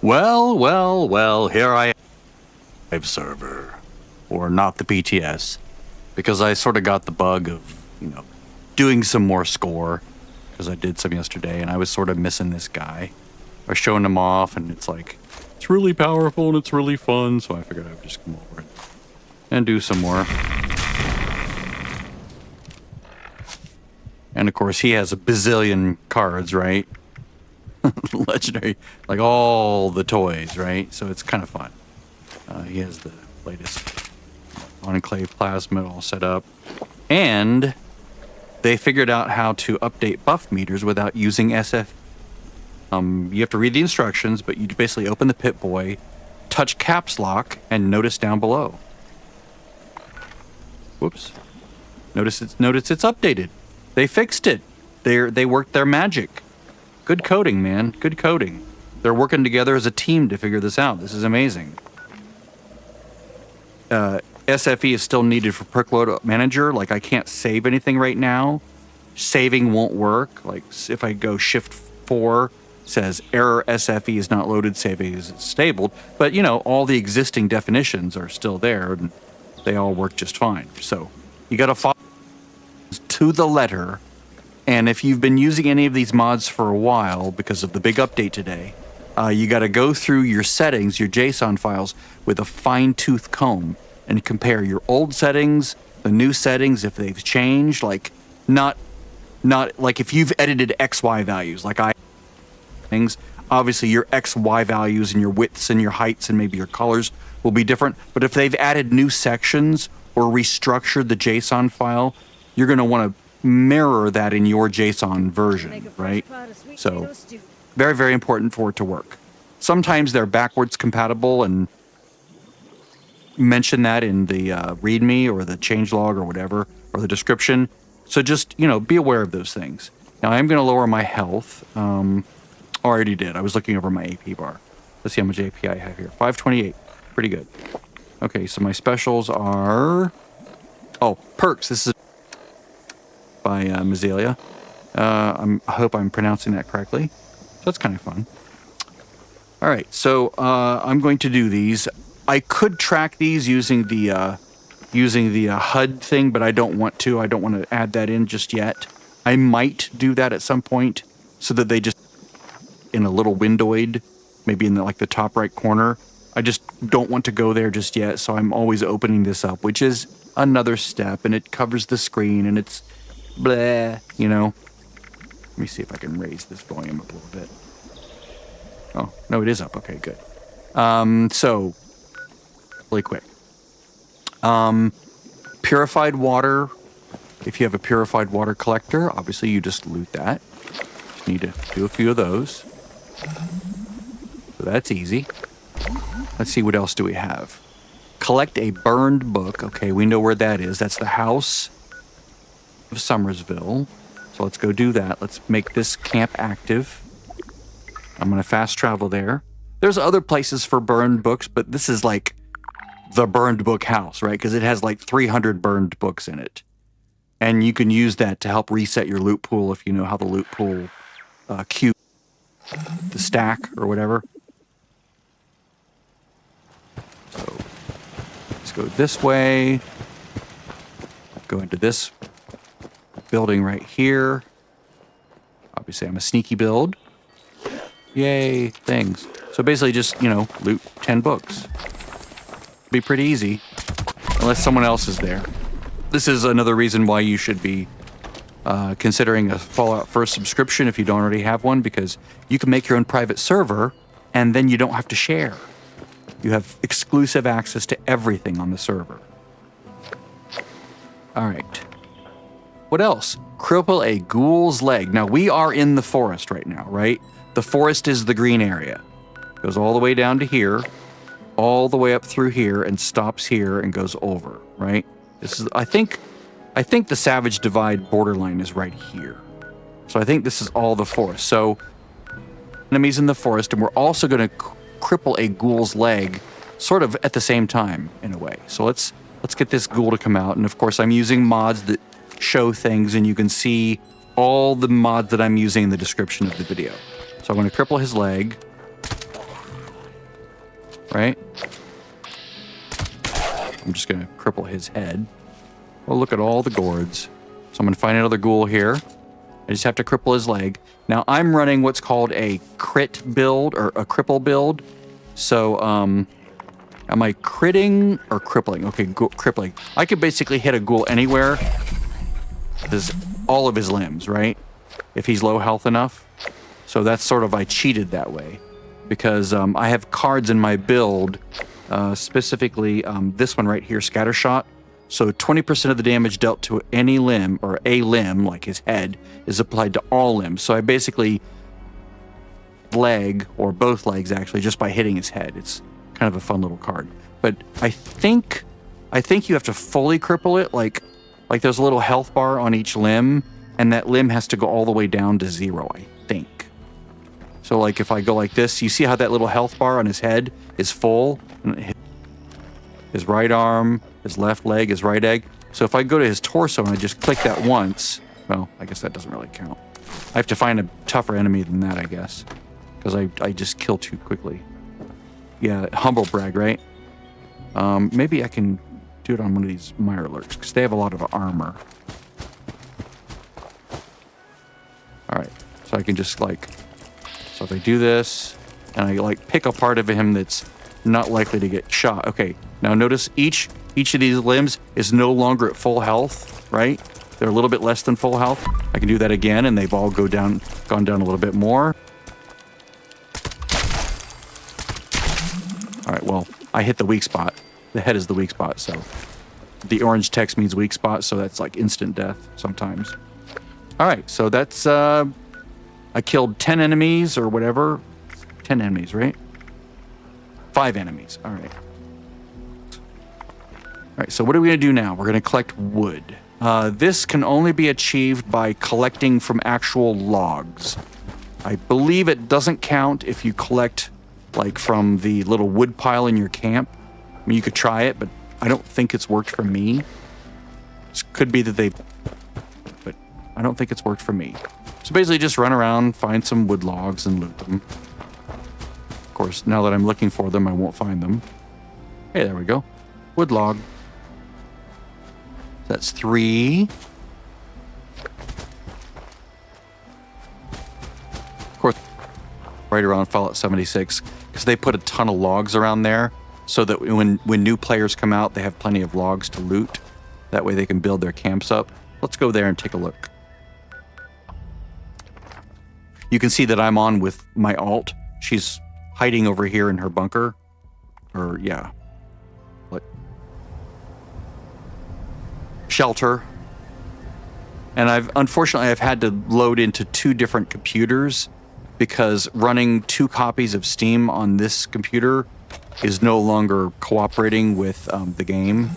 Well, here I am. Live server. Or not the PTS. Because I sort of got the bug of, doing some more score. Because I did some yesterday, and I was sort of missing this guy. I was showing him off, and it's like, it's really powerful, and it's really fun, so I figured I would just come over and do some more. And of course, he has a bazillion cards, right? Legendary, like all the toys, right? So it's kind of fun. He has the latest Enclave plasma all set up. And they figured out how to update buff meters without using SF. You have to read the instructions, but you basically open the Pip-Boy, touch caps lock, and notice down below. Whoops. Notice it's updated. They fixed it. They worked their magic. Good coding, man. Good coding. They're working together as a team to figure this out. This is amazing. SFE is still needed for Perk Load Manager. Like, I can't save anything right now. Saving won't work. Like, if I go Shift 4, says error SFE is not loaded, saving is stabled. But, all the existing definitions are still there, and they all work just fine. So, you got to follow to the letter. And if you've been using any of these mods for a while because of the big update today, you got to go through your settings, your JSON files, with a fine-tooth comb and compare your old settings, the new settings, if they've changed. Like, not like if you've edited XY values, like things. Obviously, your XY values and your widths and your heights and maybe your colors will be different. But if they've added new sections or restructured the JSON file, you're going to want to mirror that in your JSON version, right? So, very, very important for it to work. Sometimes they're backwards compatible, and mention that in the README or the changelog or whatever, or the description. So just, be aware of those things. Now, I'm going to lower my health. Already did. I was looking over my AP bar. Let's see how much AP I have here. 528. Pretty good. Okay, so my specials are... Oh, perks. This is by Mazelia. I hope I'm pronouncing that correctly. So that's kind of fun. All right, so I'm going to do these. I could track these using the HUD thing, but I don't want to. I don't want to add that in just yet. I might do that at some point so that they just in a little windowed, maybe in the top right corner. I just don't want to go there just yet, so I'm always opening this up, which is another step, and it covers the screen, and it's bleh, Let me see if I can raise this volume up a little bit. Oh, no, it is up. Okay, good. So, really quick. Purified water. If you have a purified water collector, obviously you just loot that. Just need to do a few of those. So that's easy. Let's see, what else do we have? Collect a burned book. Okay, we know where that is. That's the house of Somersville. So let's go do that. Let's make this camp active. I'm going to fast travel there. There's other places for burned books, but this is like the burned book house, right? Because it has like 300 burned books in it. And you can use that to help reset your loot pool if you know how the loot pool queue, the stack or whatever. So let's go this way. Go into this building right here. Obviously, I'm a sneaky build. Yay, things. So basically just, loot 10 books. Be pretty easy, unless someone else is there. This is another reason why you should be considering a Fallout First subscription if you don't already have one, because you can make your own private server, and then you don't have to share. You have exclusive access to everything on the server. All right. What else? Cripple a ghoul's leg. Now, we are in the forest right now, right? The forest is the green area. Goes all the way down to here, all the way up through here, and stops here and goes over, right? This is, I think the Savage Divide borderline is right here. So I think this is all the forest. So, enemies in the forest, and we're also going to cripple a ghoul's leg sort of at the same time, in a way. So let's get this ghoul to come out. And of course, I'm using mods that show things, and you can see all the mods that I'm using in the description of the video. So I'm going to cripple his leg. right? I'm just going to cripple his head. Oh, look at all the gourds. So I'm going to find another ghoul here. I just have to cripple his leg. Now, I'm running what's called a crit build, or a cripple build. So, am I critting or crippling? Okay, crippling. I could basically hit a ghoul anywhere. All of his limbs, right? If he's low health enough. So that's sort of, I cheated that way. Because I have cards in my build, specifically this one right here, Scattershot. So 20% of the damage dealt to any limb, or a limb, like his head, is applied to all limbs. So I basically leg, or both legs actually, just by hitting his head. It's kind of a fun little card. But I think you have to fully cripple it, like there's a little health bar on each limb, and that limb has to go all the way down to 0, I think. So like if I go like this, you see how that little health bar on his head is full? His right arm, his left leg, his right egg. So if I go to his torso and I just click that once, well, I guess that doesn't really count. I have to find a tougher enemy than that, I guess. Because I just kill too quickly. Yeah, humble brag, right? Maybe I can do it on one of these Mirelurks, because they have a lot of armor. Alright, so I can just like... So if I do this, and I like pick a part of him that's not likely to get shot. Okay, now notice each of these limbs is no longer at full health, right? They're a little bit less than full health. I can do that again, and they've all gone down a little bit more. All right, well, I hit the weak spot. The head is the weak spot, so the orange text means weak spot, so that's like instant death sometimes. All right, so that's I killed 10 enemies or whatever. 10 enemies, right? 5 enemies. All right. All right, so what are we going to do now? We're going to collect wood. This can only be achieved by collecting from actual logs. I believe it doesn't count if you collect like from the little wood pile in your camp. I mean, you could try it, but I don't think it's worked for me. It could be that but I don't think it's worked for me. So basically just run around, find some wood logs and loot them. Of course, now that I'm looking for them, I won't find them. Hey, there we go. Wood log. That's 3. Of course, right around Fallout 76, because they put a ton of logs around there so that when new players come out, they have plenty of logs to loot. That way they can build their camps up. Let's go there and take a look. You can see that I'm on with my alt. She's hiding over here in her bunker. Or, yeah. What? Shelter. And unfortunately, I've had to load into 2 different computers because running 2 copies of Steam on this computer is no longer cooperating with the game.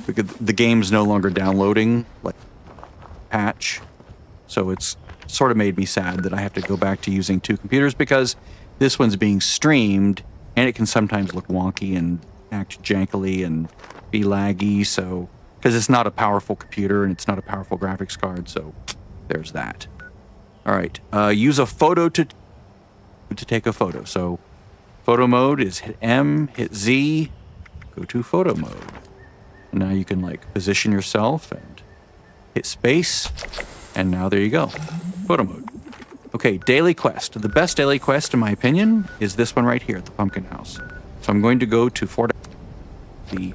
Because the game's no longer downloading, like, patch. So it's sort of made me sad that I have to go back to using 2 computers because this one's being streamed and it can sometimes look wonky and act jankily and be laggy. So, because it's not a powerful computer and it's not a powerful graphics card. So there's that. All right. Use a photo to take a photo. So photo mode is hit M, hit Z, go to photo mode. And now you can like position yourself and hit space. And now there you go. Photo mode. Okay, daily quest. The best daily quest, in my opinion, is this one right here at the Pumpkin House. So I'm going to go to Fort, the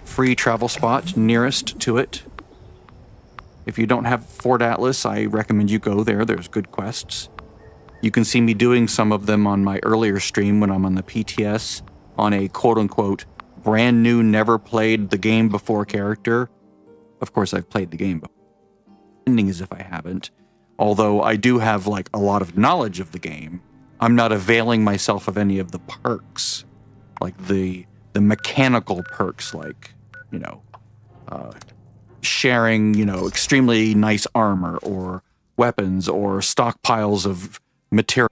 free travel spot nearest to it. If you don't have Fort Atlas, I recommend you go there. There's good quests. You can see me doing some of them on my earlier stream when I'm on the PTS on a quote-unquote brand new, never played the game before character. Of course, I've played the game before. Ending as if I haven't. Although I do have like a lot of knowledge of the game, I'm not availing myself of any of the perks, like the mechanical perks, like, you know, sharing, you know, extremely nice armor or weapons or stockpiles of material,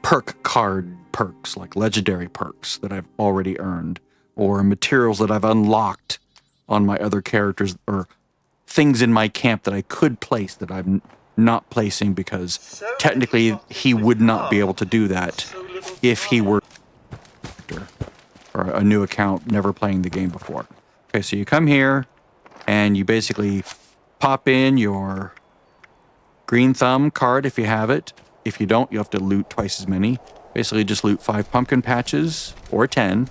perk card perks, like legendary perks that I've already earned, or materials that I've unlocked on my other characters, or things in my camp that I could place that I'm not placing because technically he would not be able to do that if he were or a new account never playing the game before. Okay, so you come here and you basically pop in your green thumb card if you have it. If you don't, you have to loot twice as many. Basically just loot 5 pumpkin patches or 10.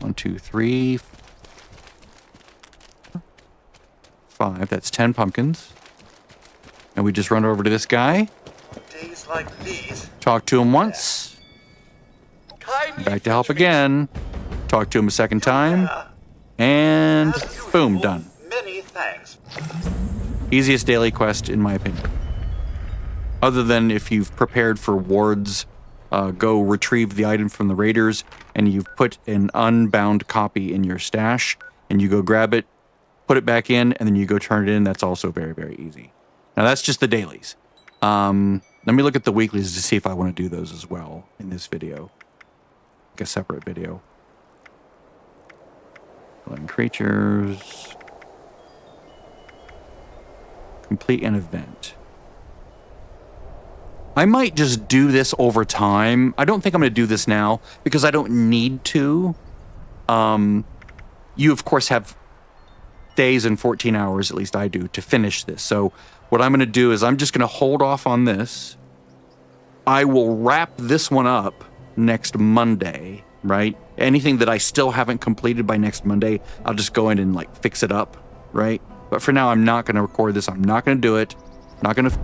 1, 2, 3, 5. That's 10 pumpkins. And we just run over to this guy. Days like these. Talk to him once. Back to help again. Talk to him a second time. And boom, done. Many thanks. Easiest daily quest in my opinion. Other than if you've prepared for wards, go retrieve the item from the raiders, and you've put an unbound copy in your stash, and you go grab it, put it back in, and then you go turn it in. That's also very, very easy. Now that's just the dailies. Let me look at the weeklies to see if I want to do those as well in this video. Like a separate video. 11 creatures. Complete an event. I might just do this over time. I don't think I'm going to do this now because I don't need to. You, of course, have days and 14 hours, at least I do, to finish this. So what I'm going to do is I'm just going to hold off on this. I will wrap this one up next Monday, right? Anything that I still haven't completed by next Monday, I'll just go in and like fix it up, right? But for now, I'm not going to record this. I'm not going to do it. Not going to...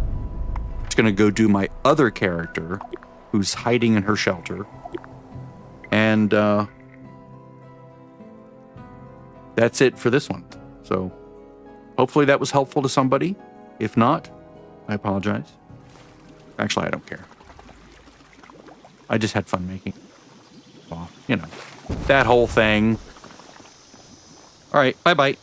Just going to go do my other character who's hiding in her shelter. And that's it for this one. So hopefully that was helpful to somebody. If not, I apologize. Actually, I don't care. I just had fun making it. You know, that whole thing. All right, bye-bye.